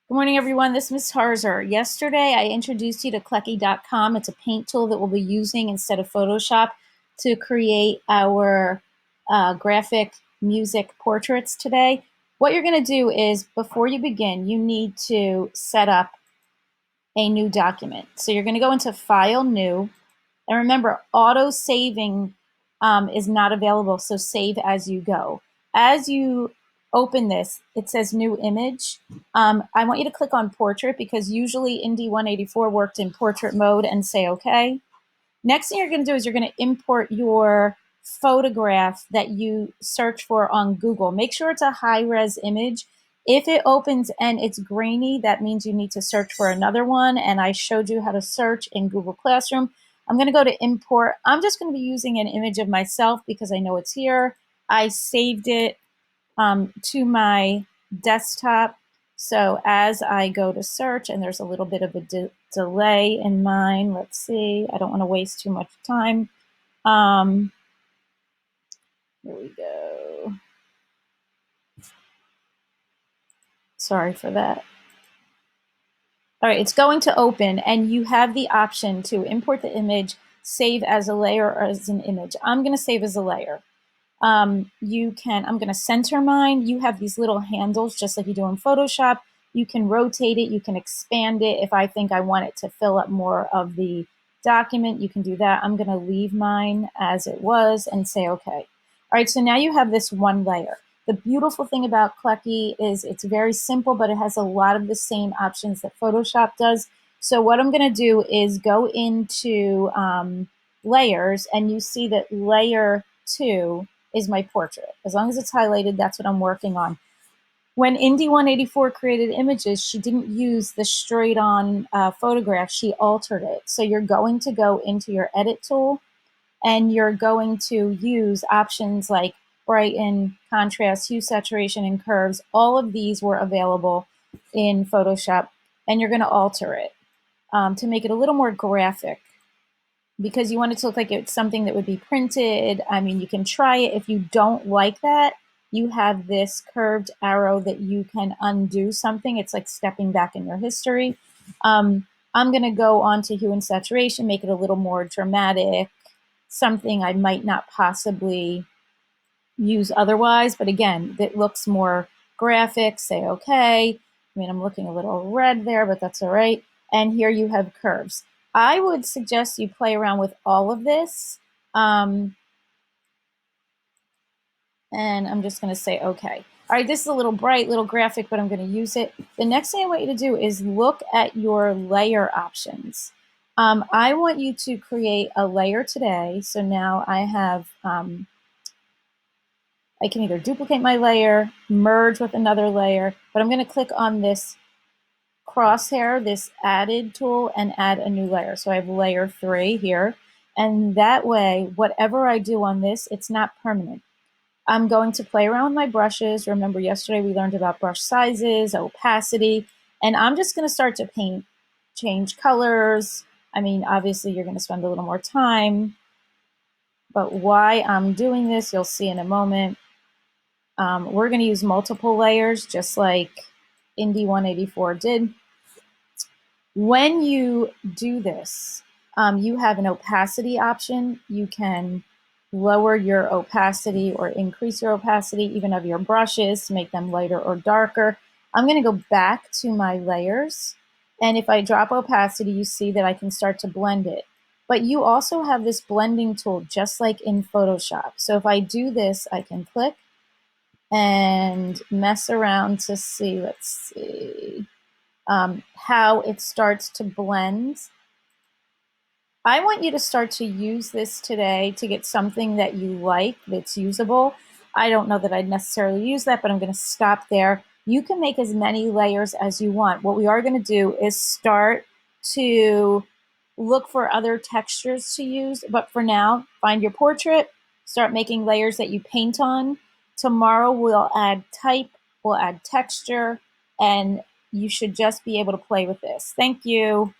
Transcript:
Good morning, everyone. This is Ms. Harzer. Yesterday, I introduced you to Kleki.com. It's a paint tool that we'll be using instead of Photoshop to create our graphic music portraits today. What you're going to do is, before you begin, you need to set up a new document. So you're going to go into File, New, and remember, auto saving is not available, so save as you go. As you open this, it says new image. I want you to click on portrait because usually Indy 184 worked in portrait mode and say okay. Next thing you're going to do is you're going to import your photograph that you search for on Google. Make sure it's a high-res image. If it opens and it's grainy, that means you need to search for another one, and I showed you how to search in Google Classroom. I'm going to go to import. I'm just going to be using an image of myself because I know it's here. I saved it to my desktop. So as I go to search, and there's a little bit of a delay in mine. Let's see. I don't want to waste too much time. Here we go. Sorry for that. All right, it's going to open, and you have the option to import the image, save as a layer or as an image. I'm going to save as a layer. I'm going to center mine. You have these little handles just like you do in Photoshop. You can rotate it, you can expand it. If I think I want it to fill up more of the document, you can do that. I'm going to leave mine as it was and say okay. All right, so now you have this one layer. The beautiful thing about Kleki is it's very simple, but it has a lot of the same options that Photoshop does. So what I'm going to do is go into layers, and you see that layer 2 is my portrait. As long as it's highlighted, that's what I'm working on. When Indy 184 created images, she didn't use the straight on photograph, she altered it. So you're going to go into your edit tool, and you're going to use options like brighten, contrast, hue, saturation, and curves. All of these were available in Photoshop, and you're going to alter it to make it a little more graphic, because you want it to look like it's something that would be printed. I mean, you can try it. If you don't like that, you have this curved arrow that you can undo something. It's like stepping back in your history. I'm going to go on to hue and saturation, make it a little more dramatic, something I might not possibly use otherwise. But again, it looks more graphic. Say okay. I mean, I'm looking a little red there, but that's all right. And here you have curves. I would suggest you play around with all of this. And I'm just going to say okay. All right, this is a little bright, little graphic, but I'm going to use it. The next thing I want you to do is look at your layer options. I want you to create a layer today. So now I have, I can either duplicate my layer, merge with another layer, but I'm going to click on this crosshair, this added tool, and add a new layer. So I have layer 3 here. And that way, whatever I do on this, it's not permanent. I'm going to play around with my brushes. Remember, yesterday we learned about brush sizes, opacity, and I'm just going to start to paint, change colors. I mean, obviously you're going to spend a little more time, but why I'm doing this, you'll see in a moment. We're going to use multiple layers, just like Indy 184 did. When you do this, you have an opacity option. You can lower your opacity or increase your opacity, even of your brushes, to make them lighter or darker. I'm going to go back to my layers, and if I drop opacity, you see that I can start to blend it. But you also have this blending tool, just like in Photoshop. So if I do this, I can click and mess around to see, let's see, how it starts to blend. I want you to start to use this today to get something that you like that's usable. I don't know that I'd necessarily use that, but I'm going to stop there. You can make as many layers as you want. What we are going to do is start to look for other textures to use. But for now, find your portrait, start making layers that you paint on. Tomorrow we'll add type, we'll add texture, and you should just be able to play with this. Thank you.